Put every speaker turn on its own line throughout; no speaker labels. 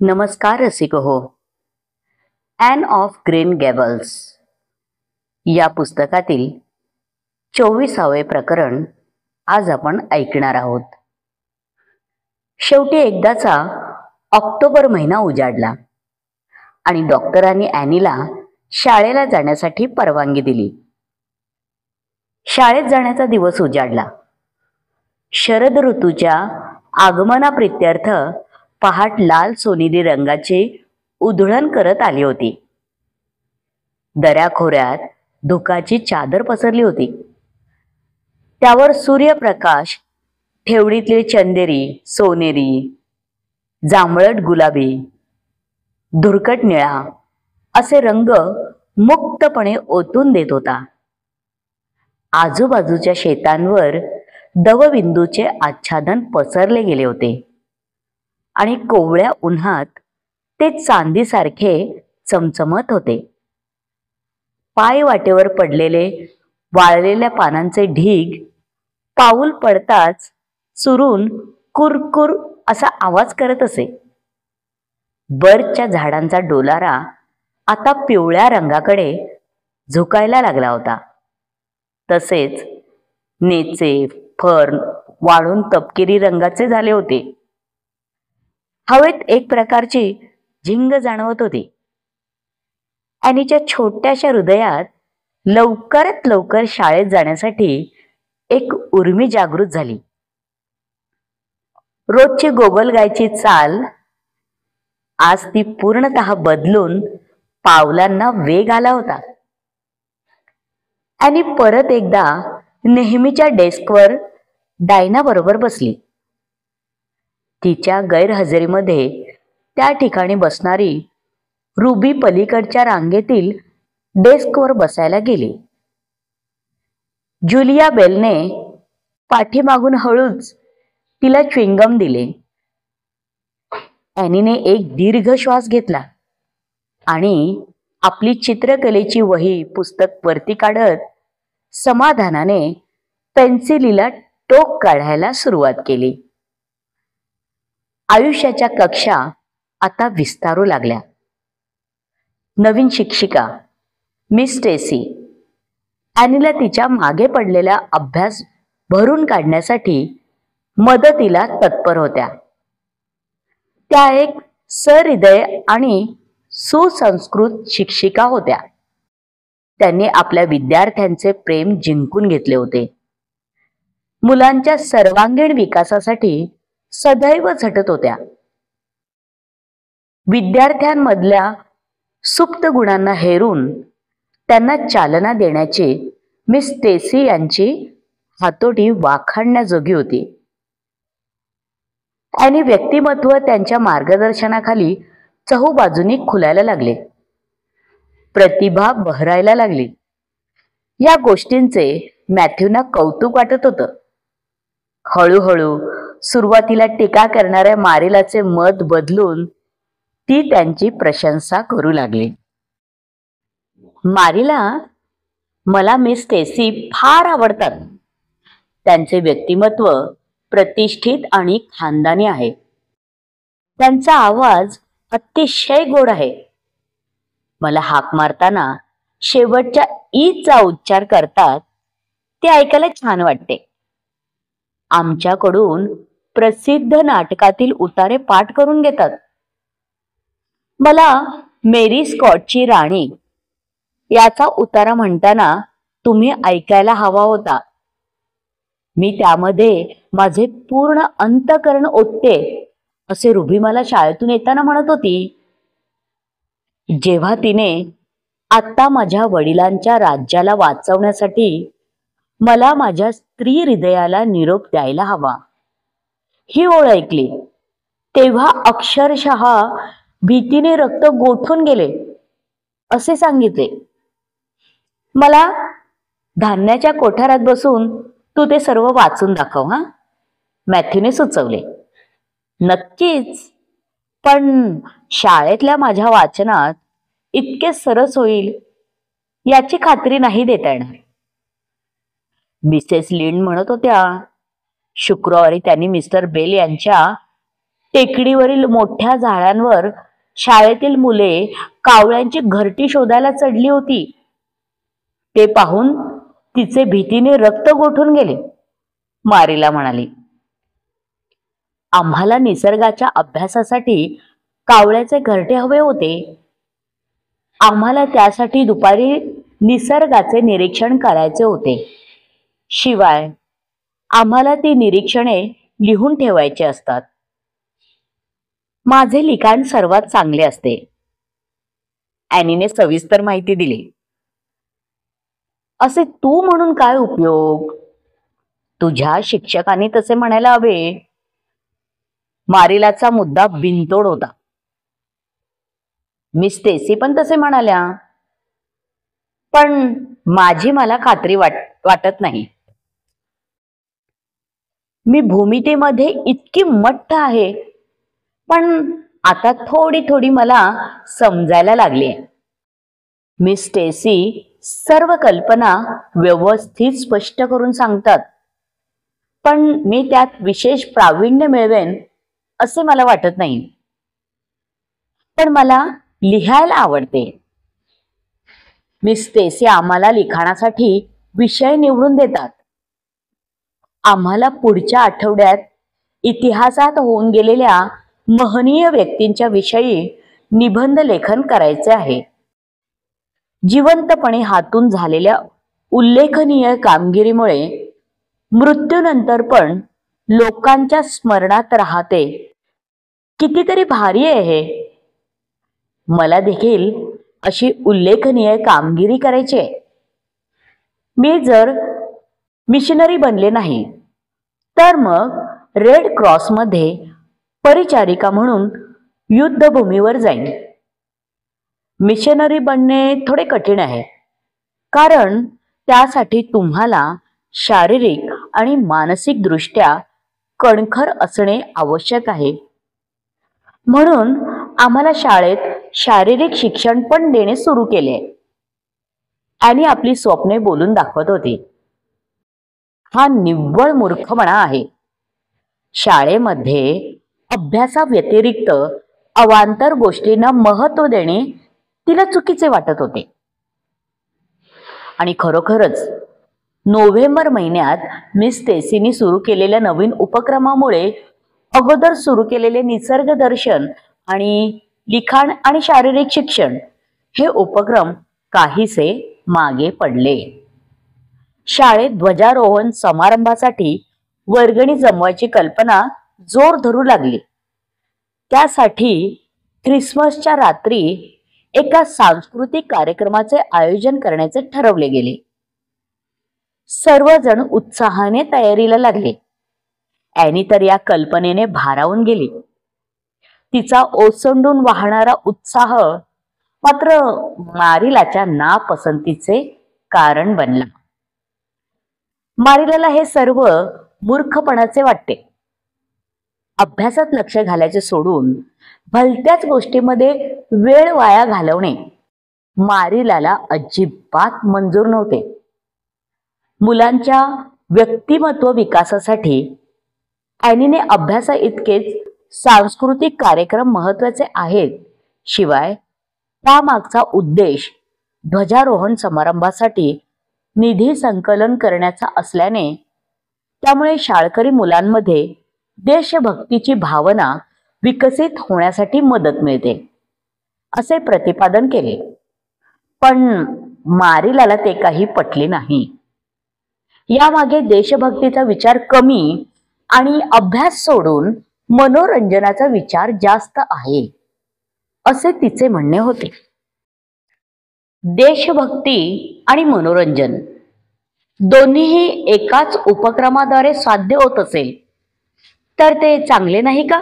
नमस्कार रसिक हो. ॲन ऑफ ग्रीन गॅबल्स या पुस्तकातील 24वे प्रकरण आज आपण ऐकणार आहोत. शेवटी एकदाचा ऑक्टोबर महिना उजाडला आणि डॉक्टरांनी ॲनीला शाळेला जाण्यासाठी परवानगी दिली. शाळेत जाण्याचा दिवस उजाडला. शरद ऋतूच्या आगमनाप्रित्यर्थ पहाट लाल सोनेरी रंगाची उधळण करत आली होती. दऱ्याखोऱ्यात धुकाची चादर पसरली होती. त्यावर सूर्यप्रकाश ठेवडीतली चंदेरी, सोनेरी, जांभळट गुलाबी, धुरकट निळा असे रंग मुक्तपणे ओतून देत होता. आजूबाजूच्या शेतांवर दवबिंदूचे आच्छादन पसरले गेले होते आणि कोवळ्या उन्हात ते चांदीसारखे चमचमत होते. पाय वाटेवर पडलेले वाळलेल्या पानांचे ढीग पाऊल पडताच चुरून कुरकुर असा आवाज करत असे. बर्चच्या झाडांचा डोलारा आता पिवळ्या रंगाकडे झुकायला लागला होता. तसेच नेचे, फर्न वाळून तपकिरी रंगाचे झाले होते. हवेत एक प्रकारची झिंग जाणवत होती. ॲनीच्या छोट्याशा हृदयात लवकरात लवकर शाळेत जाण्यासाठी एक उर्मी जागृत झाली. रोजची गोगलगायची चाल आज ती पूर्णतः बदलून पावलांना वेग आला होता. ॲनी परत एकदा नेहमीच्या डेस्कवर डायना बरोबर बसली. तिच्या गैरहजेरीमध्ये त्या ठिकाणी बसणारी रुबी पलीकडच्या रांगेतील डेस्कवर बसायला गेली. जुलिया बेलने पाठीमागून हळूच तिला च्विंगम दिले. ॲनीने एक दीर्घ श्वास घेतला आणि आपली चित्रकलेची वही पुस्तक वरती काढत समाधानाने पेन्सिलीला टोक काढायला सुरुवात केली. आयुष्याच्या कक्षा आता विस्तारू लागल्या. नवीन शिक्षिका मिस स्टेसी ॲनीला तिच्या मागे पडलेला अभ्यास भरून काढण्यासाठी मदतीला तत्पर होत्या. त्या एक सहृदय आणि सुसंस्कृत शिक्षिका होत्या. त्यांनी आपल्या विद्यार्थ्यांचे प्रेम जिंकून घेतले होते. मुलांच्या सर्वांगीण विकासासाठी सदैव झटत होत्या. विद्यार्थ्यांमधल्या सुप्त गुणांना हेरून त्यांना चालना देण्याची मिस स्टेसी यांची हातोटी वाखाणण्याजोगी होती. आणि व्यक्तिमत्व त्यांच्या मार्गदर्शनाखाली चहूबाजूनी खुलायला लागले. प्रतिभा बहरायला लागली. या गोष्टींचे मॅथ्यूना कौतुक वाटत होतं. हळूहळू सुरुवातीला टीका करणाऱ्या मारिलाचे मत बदलून ती त्यांची प्रशंसा करू लागली. मारिला, मला मिस स्टेसी फार आवडतात. त्यांचे व्यक्तिमत्व प्रतिष्ठित आणि खानदानी आहे. त्यांचा आवाज अतिशय गोड आहे. मला हाक मारताना शेवटच्या ईचा उच्चार करतात ते ऐकायला छान वाटते. आमच्याकडून प्रसिद्ध नाटकातील उतारे पाठ करून घेतात. मला मेरी स्कॉटची राणी याचा उतारा म्हणताना तुम्ही ऐकायला हवा होता. मी त्यामध्ये माझे पूर्ण अंतःकरण ओतते असे रुबी मला शाळेतून येताना म्हणत होती. जेव्हा तिने आता माझ्या वडिलांच्या राज्याला वाचवण्यासाठी मला माझ्या स्त्री हृदयाला निरोप द्यायला हवा ही ओळ ऐकली, तेव्हा अक्षरशः भीतीने रक्त गोठून गेले असे सांगितले. मला धान्याच्या कोठारात बसून तू ते सर्व वाचून दाखव हा, मॅथ्यूने सुचवले. नक्कीच, पण शाळेतल्या माझ्या वाचनात इतके सरस होईल याची खात्री नाही देता येणार. मिसेस लिंड म्हणत होत्या. शुक्रवारी त्यांनी मिस्टर बेल यांच्या टेकडीवरील मोठ्या झाडांवर शाळेतील मुले कावळ्यांची घरटी शोधायला चढली होती. ते पाहून तिचे भीतीने रक्त गोठून गेले. मारीला म्हणाली, आम्हाला निसर्गाच्या अभ्यासासाठी कावळ्याचे घरटे हवे होते. आम्हाला त्यासाठी दुपारी निसर्गाचे निरीक्षण करायचे होते. शिवाय आम्हाला ती निरीक्षणे लिहून ठेवायची असतात. माझे लिखाण सर्वात चांगले असते. ॲनीने सविस्तर माहिती दिली. असे तू म्हणून काय उपयोग? तुझ्या शिक्षकांनी तसे म्हणायला हवे. मारिलाचा मुद्दा बिनतोड होता. मिस स्टेसी पण तसे म्हणाल्या, पण माझी मला खात्री वाटत नाही. मी भूमितीमध्ये इतकी मठ्ठ आहे, पण आता थोडी थोडी मला समजायला लागली. मिस स्टेसी सर्व कल्पना व्यवस्थित स्पष्ट करून सांगतात, पण मी त्यात विशेष प्रावीण्य मिळवेन असे मला वाटत नाही. पण मला लिहायला आवडते. मिस स्टेसी आम्हाला लिखाणासाठी विषय निवडून देतात. आम्हाला पुढच्या आठवड्यात इतिहासात होऊन गेलेल्या महनीय व्यक्तींच्या विषयी निबंध लेखन करायचे आहे. जिवंतपणे हातून झालेल्या उल्लेखनीय कामगिरीमुळे मृत्यूनंतर पण लोकांच्या स्मरणात राहते. कितीतरी भारी आहे हे. मला देखील अशी उल्लेखनीय कामगिरी करायची आहे. मी जर मिशनरी बनले नाही तर मग रेड क्रॉसमध्ये परिचारिका म्हणून युद्धभूमीवर जाईन. मिशनरी बनणे थोडे कठीण आहे, कारण त्यासाठी तुम्हाला शारीरिक आणि मानसिक दृष्ट्या कणखर असणे आवश्यक आहे. म्हणून आम्हाला शाळेत शारीरिक शिक्षण पण देणे सुरू केले. ॲनी आपली स्वप्ने बोलून दाखवत होती. हा निव्वळ मूर्खपणा आहे. शाळेमध्ये अभ्यासाव्यतिरिक्त अवांतर गोष्टींना महत्त्व देणे तिला चुकीचे वाटत होते. आणि खरोखरच नोव्हेंबर महिन्यात मिस स्टेसीनी सुरू केलेल्या नवीन उपक्रमामुळे अगोदर सुरू केलेले निसर्ग दर्शन आणि लिखाण आणि शारीरिक शिक्षण हे उपक्रम काहीसे मागे पडले. शाळेत ध्वजारोहण समारंभासाठी वर्गणी जमवायची कल्पना जोर धरू लागली. त्यासाठी ख्रिसमसच्या रात्री एका सांस्कृतिक कार्यक्रमाचे आयोजन करण्याचे ठरवले गेले. सर्वजण उत्साहाने तयारीला लागले. ॲनी तर या कल्पनेने भारावून गेली. तिचा ओसंडून वाहणारा उत्साह मात्र मारिलाच्या नापसंतीचे कारण बनला. मारिलाला हे सर्व मूर्खपणाचे वाटते. अभ्यासात लक्ष घालायचे सोडून भलत्याच गोष्टीमध्ये वेळ वाया घालवणे मारिलाला अजिबात मंजूर नव्हते. मुलांच्या व्यक्तिमत्व विकासासाठी ॲनीने अभ्यासा इतकेच सांस्कृतिक कार्यक्रम महत्वाचे आहेत. शिवाय त्यामागचा उद्देश ध्वजारोहण समारंभासाठी निधी संकलन करण्याचा असल्याने त्यामुळे शाळकरी मुलांमध्ये देशभक्तीची भावना विकसित होण्यासाठी मदत मिळते असे प्रतिपादन केले. पण मारिलाला ते काही पटले नाही. यामागे देशभक्तीचा विचार कमी आणि अभ्यास सोडून मनोरंजनाचा विचार जास्त आहे असे तिचे म्हणणे होते. देशभक्ती आणि मनोरंजन दोन्हीही एकाच उपक्रमाद्वारे साध्य होत असेल तर ते चांगले नाही का?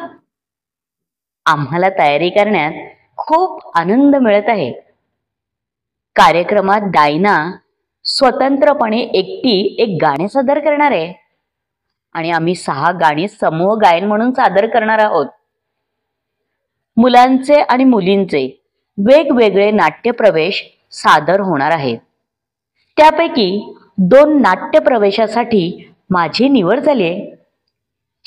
आम्हाला तयारी करण्यात खूप आनंद मिळत आहे. कार्यक्रमात डायना स्वतंत्रपणे एकटी एक गाणे सादर करणार आहे आणि आम्ही 6 गाणी समूह गायन म्हणून सादर करणार आहोत. मुलांचे आणि मुलींचे वेगवेगळे नाट्यप्रवेश सादर होणार आहेत. त्यापैकी 2 नाट्यप्रवेशासाठी माझी निवड झाली आहे.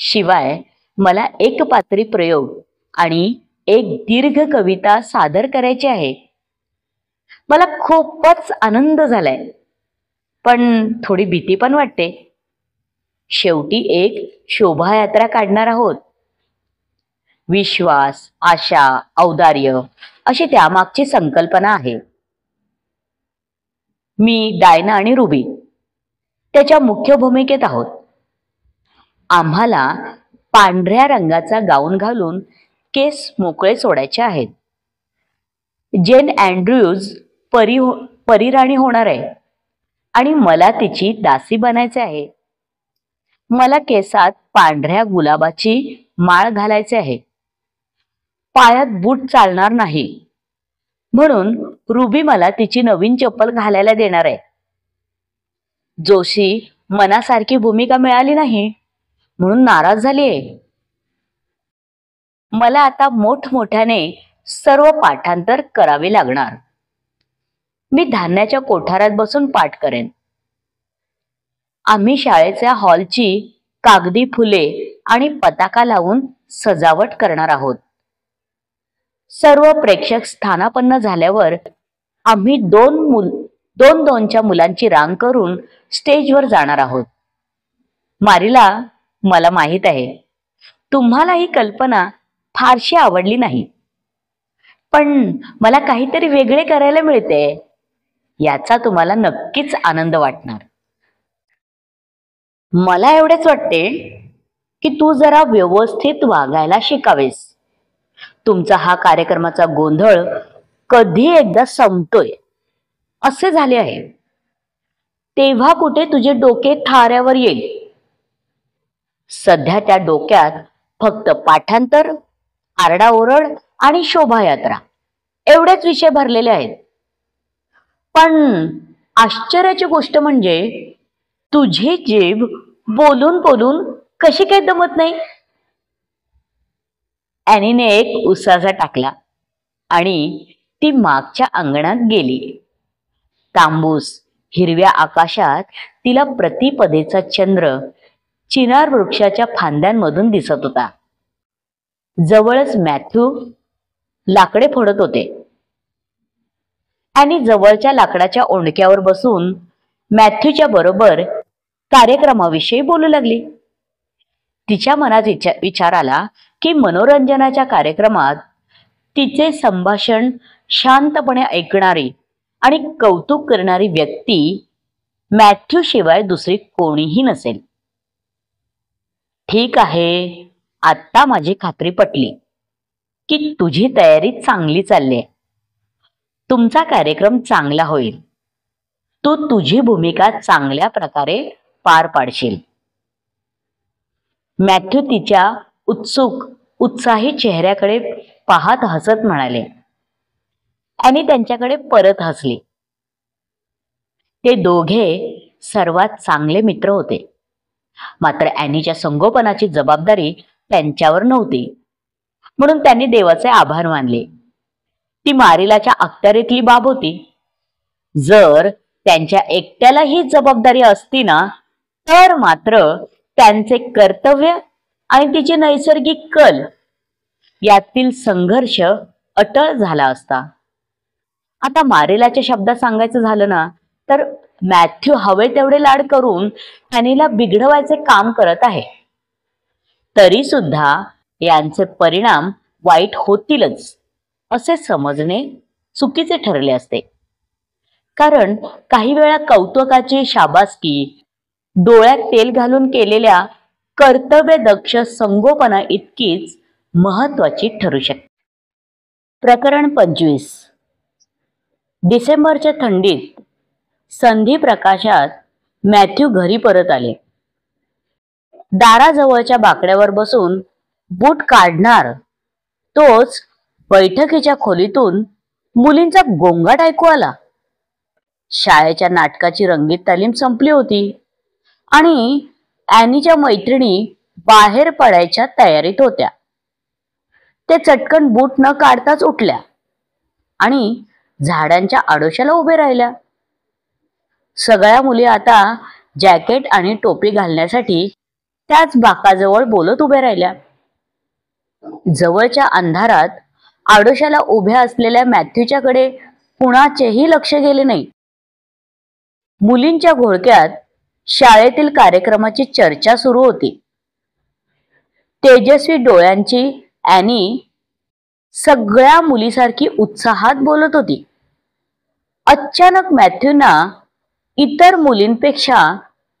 शिवाय मला एक पात्री प्रयोग आणि एक दीर्घ कविता सादर करायची आहे. मला खूपच आनंद झालाय, पण थोडी भीती पण वाटते. शेवटी एक शोभायात्रा काढणार आहोत. विश्वास, आशा, औदार्य अशी त्यामागची संकल्पना आहे. मी, डायना आणि रुबी त्याच्या मुख्य भूमिकेत आहोत. आम्हाला पांढऱ्या रंगाचा गाऊन घालून केस मोकळे सोडायचे आहेत. जेन अँड्र्यूज परीराणी होणार आहे आणि मला तिची दासी बनायचे आहे. मला केसात पांढऱ्या गुलाबाची माळ घालायची आहे. पायात बूट चालणार नाही, म्हणून रुबी मला तिची नवीन चप्पल घालायला देणार आहे. जोशी मनासारखी भूमिका मिळाली नाही म्हणून नाराज झाली आहे. मला आता मोठमोठ्याने सर्व पाठांतर करावे लागणार. मी धान्याच्या कोठारात बसून पाठ करेन. आम्ही शाळेच्या हॉलची कागदी फुले आणि पताका लावून सजावट करणार आहोत. सर्व प्रेक्षक स्थानापन्न झाल्यावर आम्ही दोनच्या मुलांची रांग करून स्टेजवर जाणार आहोत. मारीला, मला माहित आहे तुम्हाला ही कल्पना फारशी आवडली नाही, पण मला काहीतरी वेगळे करायला मिळते याचा तुम्हाला नक्कीच आनंद वाटणार. मला एवढेच वाटते की तू जरा व्यवस्थित वागायला शिकावेस. तुमचा हा कार्यक्रमाचा गोंधळ कधी एकदा संपतोय असे झाले आहे. तेव्हा कुठे तुझे डोके थाऱ्यावर येईल. सध्या त्या डोक्यात फक्त पाठांतर, आरडाओरड आणि शोभायात्रा एवढेच विषय भरलेले आहेत. पण आश्चर्याची गोष्ट म्हणजे तुझी जीभ बोलून बोलून कशी काय दमत नाही. ॲनीने एक उसासा टाकला आणि ती मागच्या अंगणात गेली. तांबूस हिरव्या आकाशात तिला प्रतिपदेचा चंद्र चिनार वृक्षाच्या फांद्यांमधून दिसत होता. जवळच मॅथ्यू लाकडे फोडत होते. ॲनी जवळच्या लाकडाच्या ओंडक्यावर बसून मॅथ्यूच्या बरोबर कार्यक्रमाविषयी बोलू लागली. तिच्या मनात विचार आला की मनोरंजनाच्या कार्यक्रमात तिचे संभाषण शांतपणे ऐकणारी आणि कौतुक करणारी व्यक्ती मॅथ्यू शिवाय दुसरी कोणीही नसेल. ठीक आहे, आता माझी खात्री पटली की तुझी तयारी चांगली चालली आहे. तुमचा कार्यक्रम चांगला होईल. तू तुझी भूमिका चांगल्या प्रकारे पार पाडशील. मॅथ्यू तिच्या उत्साही चेहऱ्याकडे पाहत हसत म्हणाले आणि त्यांच्याकडे परत हसली. ते दोघे सर्वात चांगले मित्र होते. मात्र ॲनीच्या संगोपनाची जबाबदारी त्यांच्यावर नव्हती, म्हणून त्यांनी देवाचे आभार मानले. ती मारिलाच्या अखत्यारीतली बाब होती. जर त्यांच्या एकट्याला ही जबाबदारी असती ना, तर मात्र त्यांचे कर्तव्य आणि तिचे नैसर्गिक कल यातील संघर्ष अटळ झाला असता. आता मारिलाच्या शब्दात सांगायचं झालं ना, तर मॅथ्यू हवे तेवढे लाड करून ॲनीला बिघडवायचे काम करत आहे. तरी सुद्धा यांचे परिणाम वाईट होतीलच असे समजणे चुकीचे ठरले असते. कारण काही वेळा कौतुकाची शाबासकी डोळ्यात तेल घालून केलेल्या कर्तव्यदक्ष संगोपना इतकीच महत्वाची ठरू शकते. प्रकरण 25. डिसेंबरच्या थंडीत संधी प्रकाशात मॅथ्यू घरी परत आले. दाराजवळच्या बाकड्यावर बसून बूट काढणार तोच बैठकीच्या खोलीतून मुलींचा गोंगाट ऐकू आला. शाळेच्या नाटकाची रंगीत तालीम संपली होती आणि ॲनीच्या मैत्रिणी बाहेर पडायच्या तयारीत होत्या. ते चटकन बूट न काढताच उठल्या आणि झाडांच्या आडोशाला उभे राहिल्या. सगळ्या मुली आता जॅकेट आणि टोपी घालण्यासाठी त्याच बाकाजवळ बोलत उभे राहिल्या. जवळच्या अंधारात आडोशाला उभ्या असलेल्या मॅथ्यूच्याकडे कुणाचेही लक्ष गेले नाही. मुलींच्या घोळक्यात शाळेतील कार्यक्रमाची चर्चा सुरू होती. तेजस्वी डोळ्यांची ॲनी सगळ्या मुलीसारखी उत्साहात बोलत होती. अचानक मॅथ्यूना इतर मुलींपेक्षा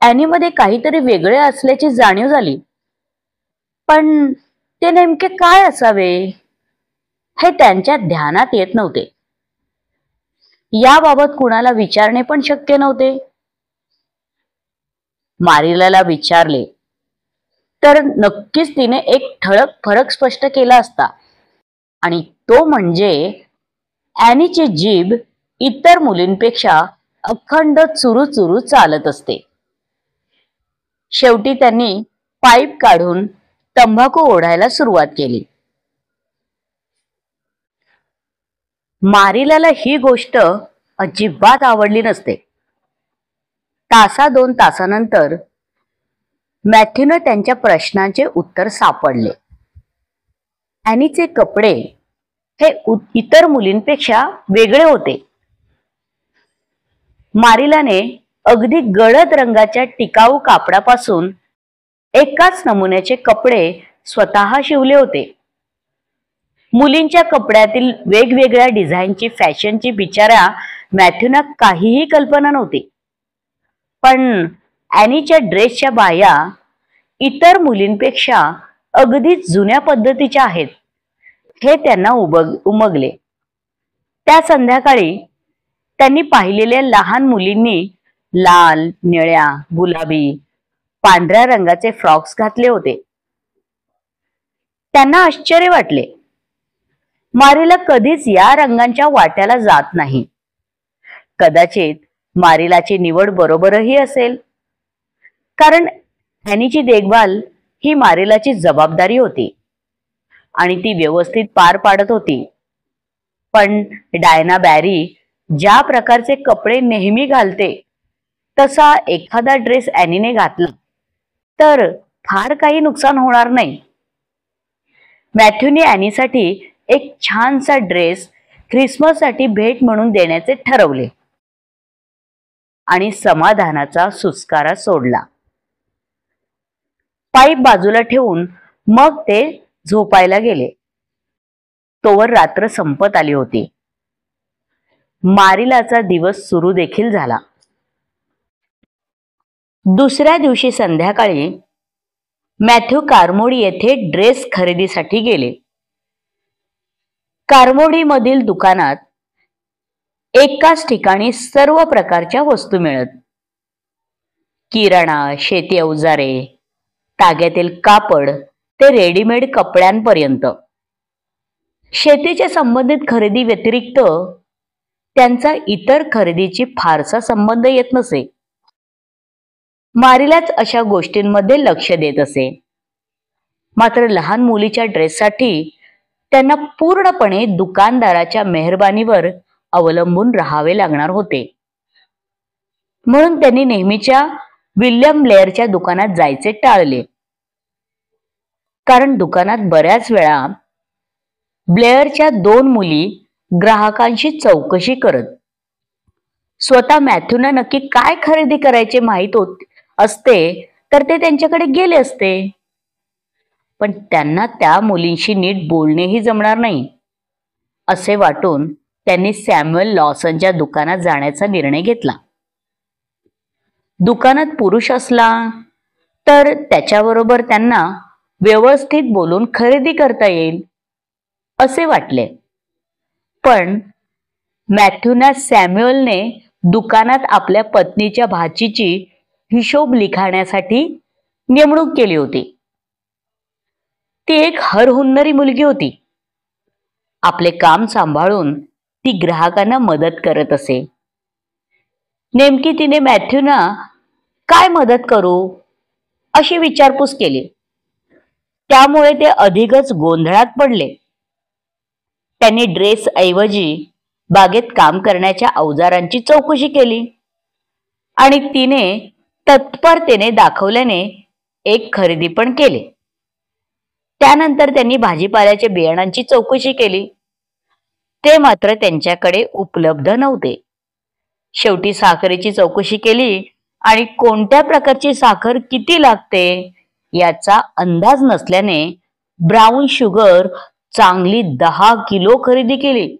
ॲनीमध्ये काहीतरी वेगळे असल्याची जाणीव झाली. पण ते नेमके काय असावे हे त्यांच्या ध्यानात येत नव्हते. याबाबत कुणाला विचारणे पण शक्य नव्हते. मारिलाला विचारले तर नक्कीच तिने एक ठळक फरक स्पष्ट केला असता, आणि तो म्हणजे ॲनीची जीभ इतर मुलींपेक्षा अखंड चुरू चुरू चालत असते. शेवटी त्यांनी पाईप काढून तंबाखू ओढायला सुरुवात केली. मारिलाला ही गोष्ट अजिबात आवडली नसते. तासा 2 तासानंतर मॅथ्यूनं त्यांच्या प्रश्नांचे उत्तर सापडले. ॲनीचे कपडे हे इतर मुलींपेक्षा वेगळे होते. मारिलाने अगदी गडद रंगाच्या टिकाऊ कापडापासून एकाच नमुन्याचे कपडे स्वतः शिवले होते. मुलींच्या कपड्यातील वेगवेगळ्या डिझाईनची फॅशनची बिचाऱ्या मॅथ्यूना काहीही कल्पना नव्हती. पण ॲनीच्या ड्रेसच्या बाह्या इतर मुलींपेक्षा अगदीच जुन्या पद्धतीच्या आहेत हे त्यांना उमगले. त्या संध्याकाळी त्यांनी पाहिलेल्या लहान मुलींनी लाल, निळ्या, गुलाबी, पांढऱ्या रंगाचे फ्रॉक्स घातले होते. त्यांना आश्चर्य वाटले. मारिला कधीच या रंगांच्या वाट्याला जात नाही. कदाचित मारिलाची निवड बरोबरही असेल, कारण ॲनीची देखभाल ही मारिलाची जबाबदारी होती आणि ती व्यवस्थित पार पाडत होती. पण डायना बॅरी ज्या प्रकारचे कपडे नेहमी घालते तसा एखादा ड्रेस ॲनीने घातला तर फार काही नुकसान होणार नाही. मॅथ्यूने ॲनीसाठी एक छानसा ड्रेस ख्रिसमससाठी भेट म्हणून देण्याचे ठरवले आणि समाधानाचा सुस्कारा सोडला. पाईप बाजूला ठेवून मग ते झोपायला गेले. तोवर रात्र संपत आली होती. मारिलाचा दिवस सुरू देखील झाला. दुसऱ्या दिवशी संध्याकाळी मॅथ्यू कारमोडी येथे ड्रेस खरेदीसाठी गेले. कारमोडीमधील दुकानात एकाच ठिकाणी सर्व प्रकारच्या वस्तू मिळत. किराणा, शेती अवजारे, ताग्यातील कापड ते रेडीमेड कपड्यांपर्यंत. शेतीच्या संबंधित खरेदी व्यतिरिक्त त्यांचा इतर खरेदीची फारसा संबंध येत नसे. मारिलाच अशा गोष्टींमध्ये लक्ष देत असे. मात्र लहान मुलीच्या ड्रेससाठी त्यांना पूर्णपणे दुकानदाराच्या मेहरबानीवर अवलंबून राहावे लागणार होते. म्हणून त्यांनी नेहमीच्या विल्यम ब्लेअरच्या दुकानात जायचे टाळले. कारण दुकानात बऱ्याच वेळा ब्लेअरच्या 2 मुली ग्राहकांशी चौकशी करत. स्वतः मॅथ्यूना नक्की काय खरेदी करायचे माहीत असते तर ते त्यांच्याकडे गेले असते. पण त्यांना त्या मुलींशी नीट बोलणेही जमणार नाही असे वाटून त्यांनी सॅम्युअल लॉसनच्या दुकानात जाण्याचा निर्णय घेतला. दुकानात पुरुष असला तर त्याच्याबरोबर त्यांना व्यवस्थित बोलून खरेदी करता येईल असे वाटले. पण मॅथ्यूना सॅम्युअलने दुकानात आपल्या पत्नीच्या भाचीची हिशोब लिखाण्यासाठी नेमणूक केली होती. ती एक हरहुन्नरी मुलगी होती. आपले काम सांभाळून ती ग्राहकांना मदत करत असे. नेमकी तिने मॅथ्यूना काय मदत करू अशी विचारपूस केली. त्यामुळे ते अधिकच गोंधळात पडले. त्यांनी ड्रेस ऐवजी बागेत काम करण्याच्या अवजारांची चौकशी केली आणि तिने तत्परतेने दाखवल्याने एक खरेदी पण केले. त्यानंतर त्यांनी भाजीपाल्याच्या बियाणांची चौकशी केली. ते मात्र त्यांच्याकडे उपलब्ध नव्हते. शेवटी साखरेची चौकशी केली आणि कोणत्या प्रकारची साखर किती लागते याचा अंदाज नसल्याने ब्राऊन शुगर चांगली 10 किलो खरेदी केली.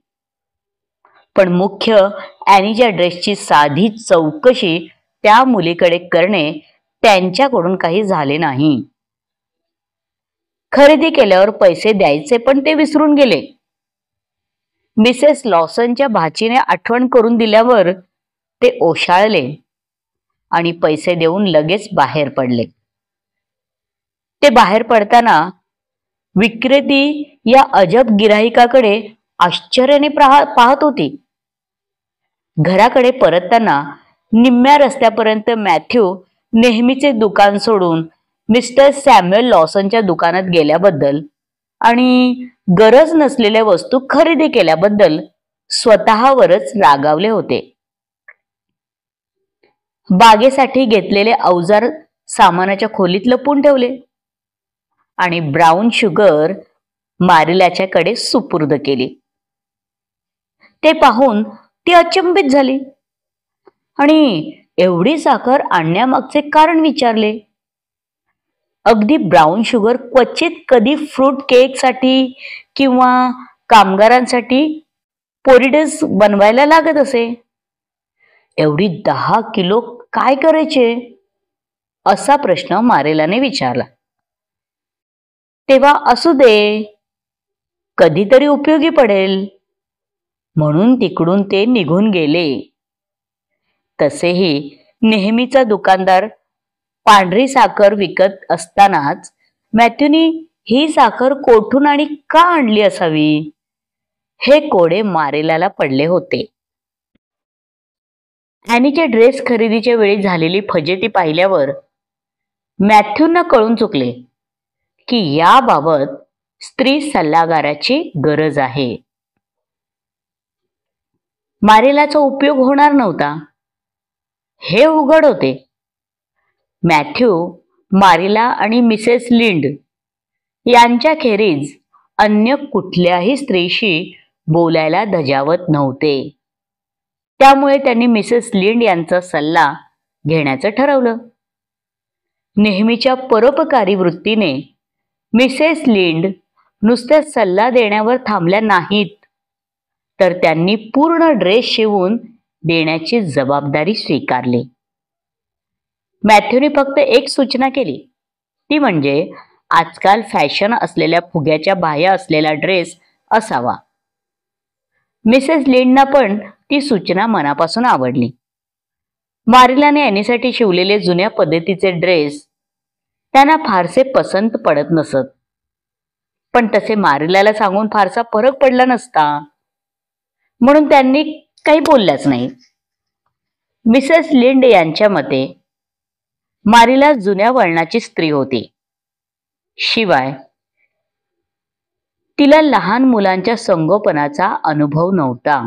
पण मुख्य ॲनीच्या ड्रेसची साधी चौकशी त्या मुलीकडे करणे त्यांच्याकडून काही झाले नाही. खरेदी केल्यावर पैसे द्यायचे पण ते विसरून गेले. मिसेस लॉसनच्या भाचीने आठवण करून दिल्यावर ते ओशाळले आणि पैसे देऊन लगेच बाहेर पडले. ते बाहेर पडताना विक्रेती या अजब गिराहिकाकडे आश्चर्याने पाहत होती. घराकडे परतताना निम्म्या रस्त्यापर्यंत मॅथ्यू नेहमीचे दुकान सोडून मिस्टर सॅम्युएल लॉसनच्या दुकानात गेल्याबद्दल आणि गरज नसलेल्या वस्तू खरेदी केल्याबद्दल स्वतःवरच रागावले होते. बागेसाठी घेतलेले अवजार सामानाच्या खोलीत लपून ठेवले आणि ब्राऊन शुगर मारिलाच्याकडे सुपूर्द केली. ते पाहून ती अचंबित झाली आणि एवढी साखर आणण्यामागचे कारण विचारले. अगदी ब्राऊन शुगर क्वचित कधी फ्रूट केकसाठी किंवा कामगारांसाठी पोरिडस बनवायला लागत असे. एवढी 10 किलो काय करायचे असा प्रश्न मारेलाने विचारला. तेव्हा असू दे, कधीतरी उपयोगी पडेल म्हणून तिकडून ते निघून गेले. तसेही नेहमीचा दुकानदार पांढरी साखर विकत असतानाच मॅथ्यूनी ही साखर कोठून आणि का आणली असावी हे कोडे मारेलाला पडले होते. ॲनीच्या ड्रेस खरेदीच्या वेळी झालेली फजिती पाहिल्यावर मॅथ्यूंना कळून चुकले की याबाबत स्त्री सल्लागाराची गरज आहे. मारेलाचा उपयोग होणार नव्हता हे उघड होते. मॅथ्यू, मारिला आणि मिसेस लिंड यांच्याखेरीज अन्य कुठल्याही स्त्रीशी बोलायला धजावत नव्हते. त्यामुळे त्यांनी मिसेस लिंड यांचा सल्ला घेण्याचं ठरवलं. नेहमीच्या परोपकारी वृत्तीने मिसेस लिंड नुसत्या सल्ला देण्यावर थांबल्या नाहीत, तर त्यांनी पूर्ण ड्रेस शिवून देण्याची जबाबदारी स्वीकारली. मॅथ्यूने फक्त एक सूचना केली, ती म्हणजे आजकाल फॅशन असलेल्या फुग्याच्या बाह्या असलेला ड्रेस असावा. मिसेस लिंडना पण ती सूचना मनापासून आवडली. मारिलाने ॲनीसाठी शिवलेले जुन्या पद्धतीचे ड्रेस त्यांना फारसे पसंत पडत नसत, पण तसे मारिलाला सांगून फारसा फरक पडला नसता, म्हणून त्यांनी काही बोलल्याच नाही. मिसेस लिंड यांच्या मते मारिला जुन्या वळणाची स्त्री होती. शिवाय तिला लहान मुलांच्या संगोपनाचा अनुभव नव्हता.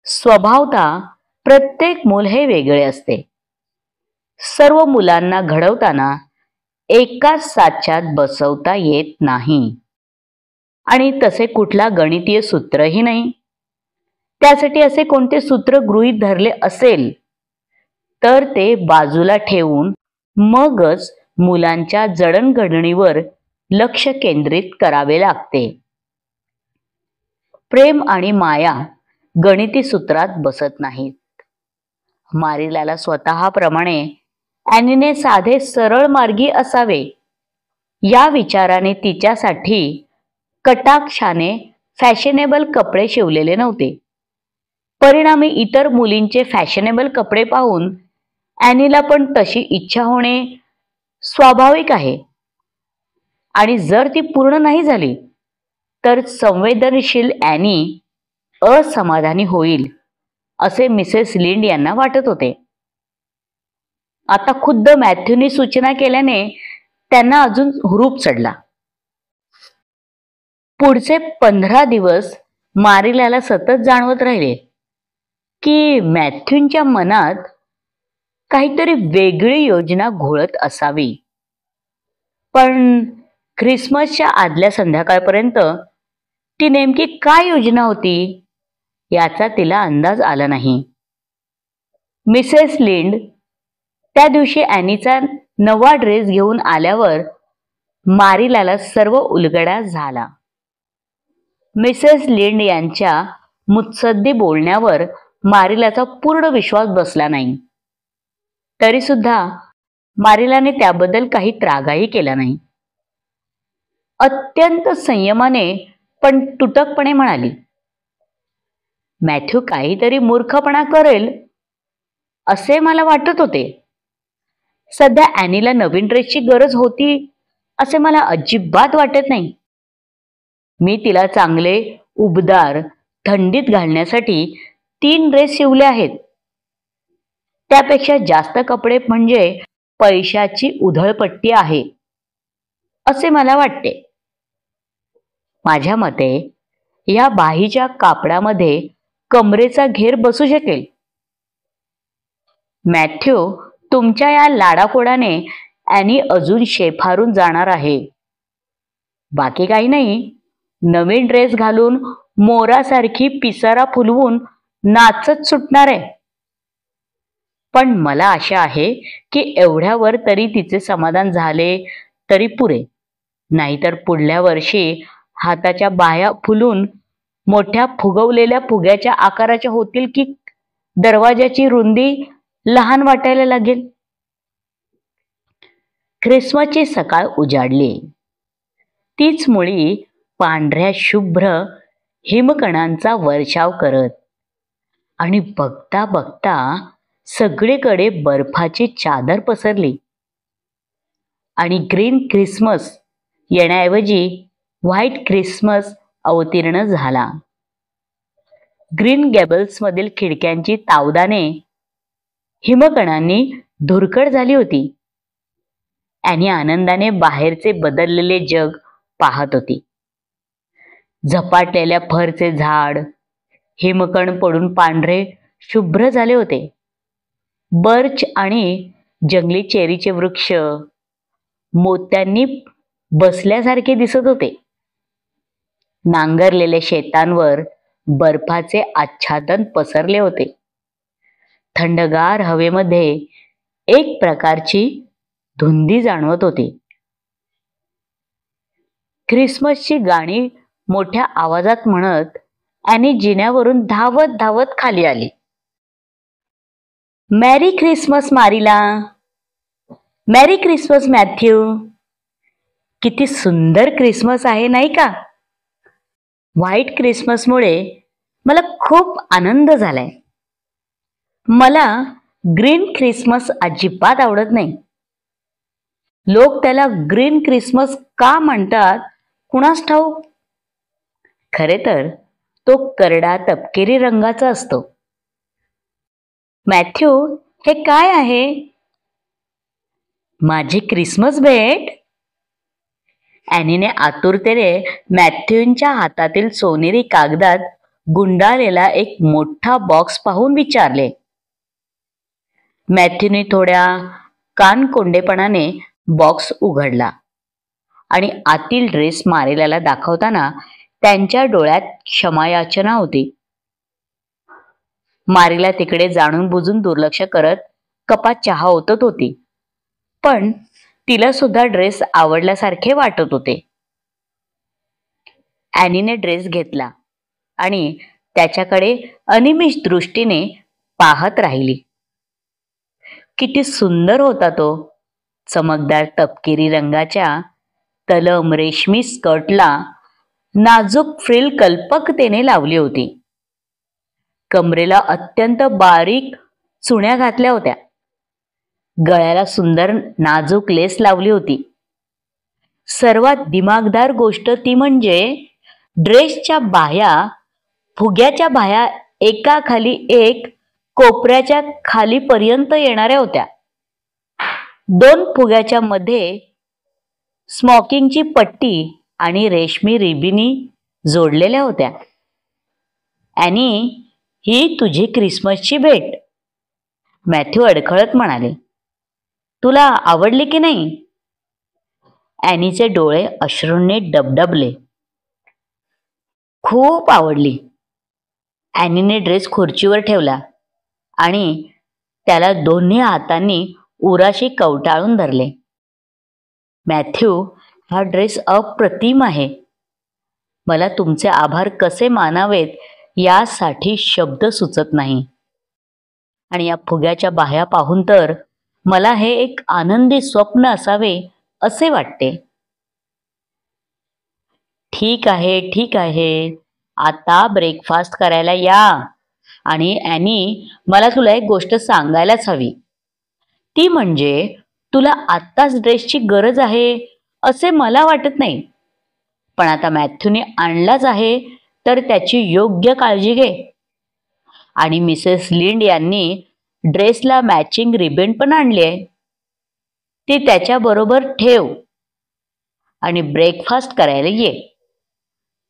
स्वभावतः प्रत्येक मूल हे वेगळे असते. सर्व मुलांना घडवताना एकाच साच्यात बसवता येत नाही आणि तसे कुठला गणितीय सूत्रही नाही. त्यासाठी असे कोणते सूत्र गृहीत धरले असेल तर ते बाजूला ठेवून मगच मुलांच्या जडणघडणीवर लक्ष केंद्रित करावे लागते. प्रेम आणि माया गणिती सूत्रात बसत नाहीत. मारिलाला स्वतःप्रमाणे ॲनीने साधे सरळ मार्गी असावे या विचाराने तिच्यासाठी कटाक्षाने फॅशनेबल कपडे शिवलेले नव्हते. परिणामी इतर मुलींचे फॅशनेबल कपडे पाहून ॲनीला पण तशी इच्छा होणे स्वाभाविक आहे आणि जर ती पूर्ण नाही झाली तर संवेदनशील ॲनी असमाधानी होईल असे मिसेस लिंड यांना वाटत होते. आता खुद्द मॅथ्यूनी सूचना केल्याने त्यांना अजून हुरूप चढला. पुढचे 15 दिवस मारिलाला सतत जाणवत राहिले की मॅथ्यूंच्या मनात काहीतरी वेगळी योजना घोळत असावी, पण ख्रिसमसच्या आदल्या संध्याकाळपर्यंत ती नेमकी काय योजना होती याचा तिला अंदाज आला नाही. मिसेस लिंड त्या दिवशी ॲनीचा नवा ड्रेस घेऊन आल्यावर मारिलाला सर्व उलगडा झाला. मिसेस लिंड यांच्या मुत्सद्दी बोलण्यावर मारिलाचा पूर्ण विश्वास बसला नाही. तरी सुद्धा मारिलाने त्याबद्दल काही त्रागाही केला नाही. अत्यंत संयमाने पण तुटकपणे म्हणाली, मॅथ्यू काहीतरी मूर्खपणा करेल असे मला वाटत होते. सध्या ॲनीला नवीन ड्रेसची गरज होती असे मला अजिबात वाटत नाही. मी तिला चांगले उबदार थंडीत घालण्यासाठी 3 ड्रेस शिवले आहेत. त्यापेक्षा जास्त कपडे म्हणजे पैशाची उधळपट्टी आहे असे मला वाटते. माझ्या मते या बाहीच्या कापडामध्ये कमरेचा घेर बसू शकेल. मॅथ्यू, तुमच्या या लाडाकोडाने ॲनी अजून शेफारून जाणार आहे. बाकी काही नाही. नवीन ड्रेस घालून मोरासारखी पिसारा फुलवून नाचत सुटणार आहे. पण मला आशा आहे की एवढ्यावर तरी तिचे समाधान झाले तरी पुरे. नाहीतर पुढल्या वर्षी हाताच्या बाह्या फुलून मोठ्या फुगवलेल्या फुग्याच्या आकाराच्या होतील की दरवाजाची रुंदी लहान वाटायला लागेल. ख्रिसमसची सकाळ उजाडली. तीच मुळी पांढऱ्या शुभ्र हिमकणांचा वर्षाव करत आणि बघता बघता सगळीकडे बर्फाची चादर पसरली आणि ग्रीन ख्रिसमस येण्याऐवजी व्हाईट ख्रिसमस अवतीर्ण झाला. ग्रीन गॅबल्समधील खिडक्यांची तावदाने हिमकणांनी धुरकड झाली होती. ॲनी आनंदाने बाहेरचे बदललेले जग पाहत होती. झपाटलेल्या फरचे झाड हिमकण पडून पांढरे शुभ्र झाले होते. बर्च आणि जंगली चेरीचे वृक्ष मोत्यांनी बसल्यासारखे दिसत होते. नांगरलेल्या शेतांवर बर्फाचे आच्छादन पसरले होते. थंडगार हवेमध्ये एक प्रकारची धुंदी जाणवत होती. ख्रिसमसची गाणी मोठ्या आवाजात म्हणत ॲनी जिन्यावरून धावत धावत खाली आली. मॅरी ख्रिसमस मारिला, मॅरी ख्रिसमस मॅथ्यू. किती सुंदर ख्रिसमस आहे नाही का? व्हाईट ख्रिसमसमुळे मला खूप आनंद झालाय. मला ग्रीन ख्रिसमस अजिबात आवडत नाही. लोक त्याला ग्रीन ख्रिसमस का म्हणतात कुणास ठाऊक. खरे तर तो करडा तपकिरी रंगाचा असतो. मॅथ्यू, हे काय आहे? माझी ख्रिसमस भेट. ॲनीने आतुरतेने मॅथ्यूच्या हातातील सोनेरी कागदात गुंडाळलेला एक मोठा बॉक्स पाहून विचारले. मॅथ्यूने थोड्या कानकोंडेपणाने बॉक्स उघडला आणि आतील ड्रेस मारिलाला दाखवताना त्यांच्या डोळ्यात क्षमायाचना होती. मारिला तिकडे जाणून बुजून दुर्लक्ष करत कपात चहा ओतत होती. पण तिला सुद्धा ड्रेस आवडल्यासारखे वाटत होते. ॲनीने ड्रेस घेतला आणि त्याच्याकडे अनिमिष दृष्टीने पाहत राहिली. किती सुंदर होता तो. चमकदार तपकिरी रंगाच्या तलम रेशमी स्कर्टला नाजूक फ्रिल कल्पकतेने लावली होती. कमरेला अत्यंत बारीक चुण्या घातल्या होत्या. गळ्याला सुंदर नाजूक लेस लावली होती. सर्वात दिमागदार गोष्ट ती म्हणजे ड्रेसच्या बाह्या फुग्याच्या बाह्या एकाखाली एक कोपऱ्याच्या खालीपर्यंत येणाऱ्या होत्या. 2 फुग्याच्या मध्ये स्मोकिंगची पट्टी आणि रेशमी रिबिनी जोडलेल्या होत्या. ॲनी, ही तुझी ख्रिसमसची भेट, मॅथ्यू अडखळत म्हणाले. तुला आवडली की नाही? ॲनीचे डोळे अश्रूंनी डबडबले. खूप आवडली. ॲनीने ड्रेस खुर्चीवर ठेवला आणि त्याला दोन्ही हातांनी उराशी कवटाळून धरले. मॅथ्यू, हा ड्रेस अप्रतिम आहे. मला तुमचे आभार कसे मानावेत यासाठी शब्द सुचत नाही. आणि या फुग्याच्या बाह्या पाहून तर मला हे एक आनंदी स्वप्न असावे असे वाटते. ठीक आहे, ठीक आहे. आता ब्रेकफास्ट करायला या. आणि ॲनी, मला तुला एक गोष्ट सांगायलाच हवी. ती म्हणजे तुला आत्ताच ड्रेसची गरज आहे असे मला वाटत नाही. पण आता मॅथ्यूने आणलाच आहे तर त्याची योग्य काळजी घे. आणि मिसेस लिंड यांनी ड्रेसला मॅचिंग रिबन पण आणली आहे. ती त्याच्याबरोबर ठेव आणि ब्रेकफास्ट करायला ये,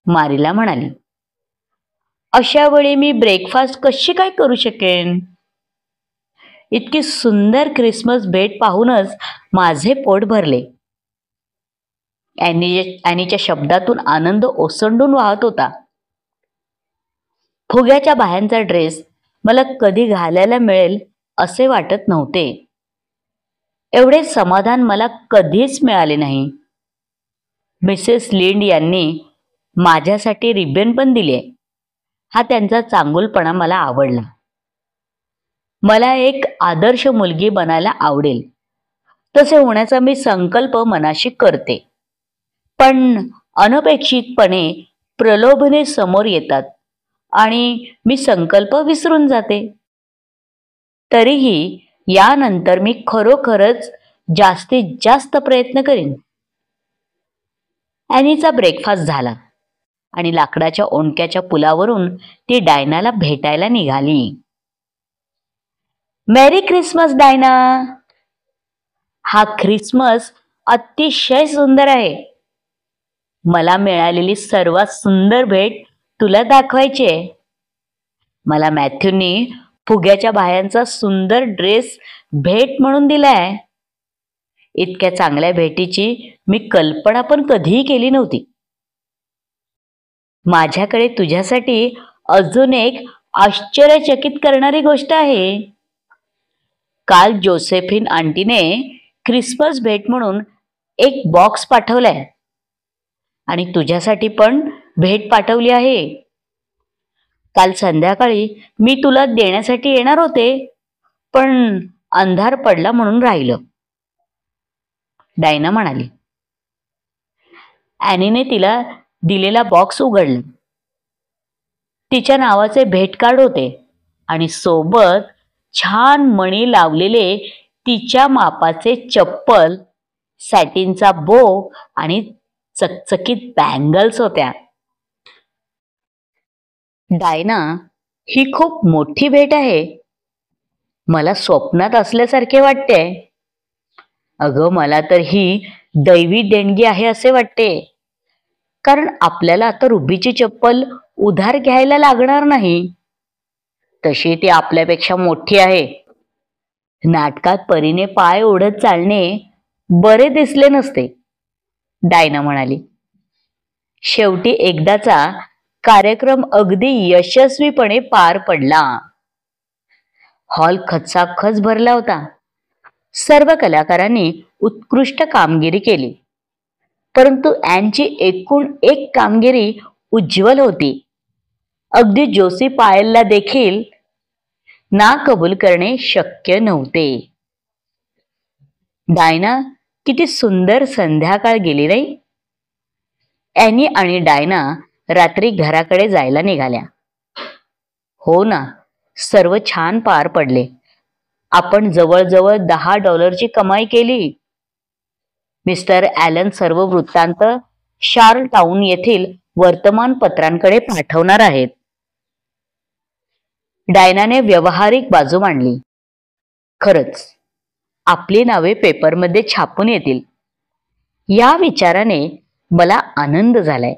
मारीला म्हणाली. अशा वेळी मी ब्रेकफास्ट कशी काय करू शकेन? इतकी सुंदर क्रिसमस भेट पाहूनच माझे पोट भरले. ॲनीच्या शब्दातून आनंद ओसंडून वाहत होता. फुग्याच्या बाह्यांचा ड्रेस मला कधी घालायला मिळेल असे वाटत नव्हते. एवढे समाधान मला कधीच मिळाले नाही. मिसेस लिंड यांनी माझ्यासाठी रिबन पण दिले. हा त्यांचा चांगुलपणा मला आवडला. मला एक आदर्श मुलगी बनायला आवडेल तसे होण्याचा मी संकल्प मनाशी करते. पण अनपेक्षितपणे प्रलोभने समोर येतात आणि मी संकल्प विसरून जाते. तरीही यानंतर मी खरोखरच जास्तीत जास्त प्रयत्न करीन. ॲनीचा ब्रेकफास्ट झाला आणि लाकडाच्या ओंडक्याच्या पुलावरून ती डायनाला भेटायला निघाली. मेरी ख्रिसमस डायना. हा ख्रिसमस अतिशय सुंदर आहे. मला मिळालेली सर्वात सुंदर भेट तुला दाखवायची आहे. मला मॅथ्यूनी फुग्याच्या बाह्यांचा सुंदर ड्रेस भेट म्हणून दिलाय. इतक्या चांगल्या भेटीची मी कल्पना पण कधीही केली नव्हती. माझ्याकडे तुझ्यासाठी अजून एक आश्चर्यचकित करणारी गोष्ट आहे. काल जोसेफिन आंटीने ख्रिसमस भेट म्हणून एक बॉक्स पाठवलाय आणि तुझ्यासाठी पण भेट पाठवली आहे. काल संध्याकाळी मी तुला देण्यासाठी येणार होते, पण अंधार पडला म्हणून राहिलं, डायना म्हणाली. ॲनीने तिला दिलेला बॉक्स उघडला. तिच्या नावाचे भेट कार्ड होते आणि सोबत छान मणी लावलेले तिच्या मापाचे चप्पल, सॅटिनचा बो आणि चकचकीत बँगल्स होत्या. डायना, ही खूप मोठी भेट आहे. मला स्वप्नात असल्यासारखे वाटते. अगं, मला तर ही दैवी देणगी आहे असे वाटते. कारण आपल्याला आता रुबीची चप्पल उधार घ्यायला लागणार नाही. तशी ती आपल्यापेक्षा मोठी आहे. नाटकात परीने पाय ओढत चालणे बरे दिसले नसते, डायना म्हणाली. शेवटी एकदाचा कार्यक्रम अगदी यशस्वीपणे पार पडला. हॉल खचाखच भरला होता. सर्व कलाकारांनी उत्कृष्ट कामगिरी केली, परंतु ॲनची एकूण एक कामगिरी उज्ज्वल होती. अगदी जोसी पायलला देखील ना कबूल करणे शक्य नव्हते. डायना, किती सुंदर संध्याकाळ गेली नाही? ॲनी आणि डायना रात्री घराकडे जायला निघाल्या. हो ना, सर्व छान पार पडले. आपण जवळजवळ $10 कमाई केली. मिस्टर ॲलन सर्व वृत्तांत शार्ल टाउन येथील वर्तमानपत्रांकडे पाठवणार आहेत. डायनाने व्यावहारिक बाजू मांडली. खरंच, आपली नावे पेपरमध्ये छापून येतील या विचाराने मला आनंद झालाय.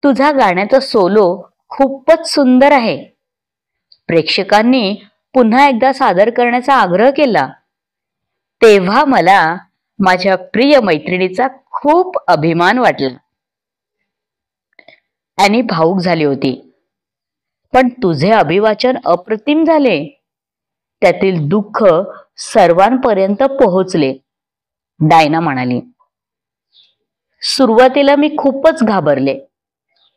तुझा गाण्याचा सोलो खूपच सुंदर आहे. प्रेक्षकांनी पुन्हा एकदा सादर करण्याचा आग्रह केला तेव्हा मला माझ्या प्रिय मैत्रिणीचा खूप अभिमान वाटला. ॲनी भावूक झाली होती. पण तुझे अभिवाचन अप्रतिम झाले. त्यातील दुःख सर्वांपर्यंत पोहोचले, डायना म्हणाली. सुरुवातीला मी खूपच घाबरले.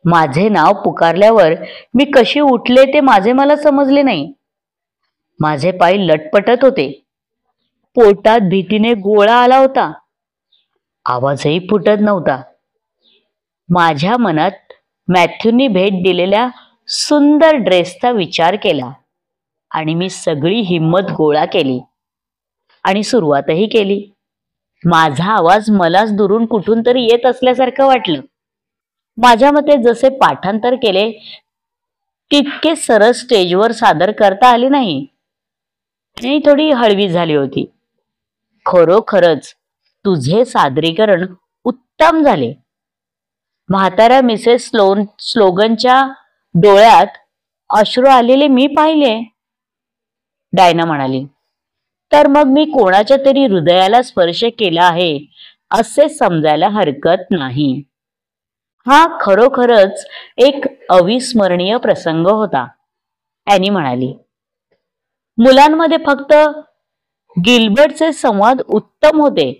माझे नाव पुकारल्यावर मी कशी उठले ते माझे मला समजले नाही. माझे पाय लटपटत होते. पोटात भीतीने गोळा आला होता. आवाजही फुटत नव्हता. माझ्या मनात मॅथ्यूनी भेट दिलेल्या सुंदर ड्रेसचा विचार केला आणि मी सगळी हिंमत गोळा केली आणि सुरुवातही केली. माझा आवाज मलाच दुरून कुठून तरी येत असल्यासारखं वाटलं. माझ्या मते जसे पाठांतर केले तितके सरळ स्टेजवर सादर करता आले नाही. मी थोडी हळवी झाली होती. खरोखरच तुझे सादरीकरण उत्तम झाले. म्हाताऱ्या मिसेस स्लोगनच्या डोळ्यात अश्रू आलेले मी पाहिले, डायना म्हणाली. तर मग मी कोणाच्या तरी हृदयाला स्पर्श केला आहे असे समजायला हरकत नाही. हा खरोखरच एक अविस्मरणीय प्रसंग होता, ॲनी म्हणाली. मुलांमध्ये फक्त गिल्बर्टचे संवाद उत्तम होते.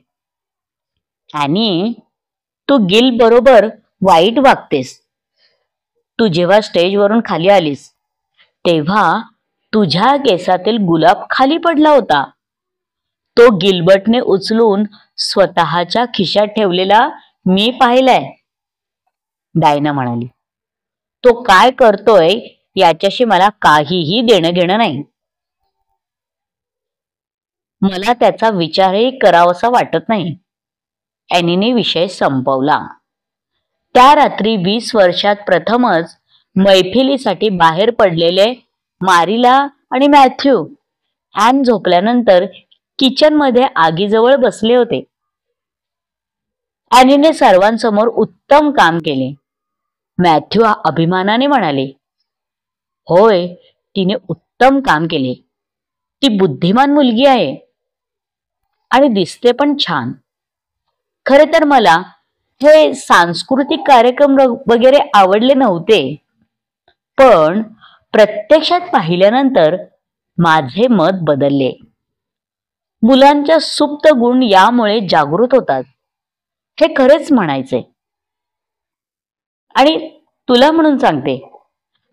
ॲनी, तू गिल बरोबर वाईट वागतेस. तू जेव्हा स्टेजवरून खाली आलीस तेव्हा तुझ्या केसातील गुलाब खाली पडला होता. तो गिल्बर्टने उचलून स्वतःच्या खिशात ठेवलेला मी पाहिलाय, डायना म्हणाली. तो काय करतोय याच्याशी मला काहीही देणं घेणं नाही. मला त्याचा विचारही करावासा वाटत नाही. ॲनीने विषय संपवला. त्या रात्री 20 वर्षात प्रथमच मैफिलीसाठी बाहेर पडलेले मारिला आणि मॅथ्यू ॲन झोपल्यानंतर किचनमध्ये आगीजवळ बसले होते. ॲनीने सर्वांसमोर उत्तम काम केले. मॅथ्यू अभिमानाने म्हणाले, होय, तिने उत्तम काम केले. ती बुद्धिमान मुलगी आहे आणि दिसते पण छान. खरे तर मला हे सांस्कृतिक कार्यक्रम वगैरे आवडले नव्हते, पण प्रत्यक्षात पाहिल्यानंतर माझे मत बदलले. मुलांच्या सुप्त गुण यामुळे जागृत होतात, हे खरेच म्हणायचे. आणि तुला म्हणून सांगते,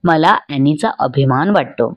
मला ॲनीचा अभिमान वाटतो.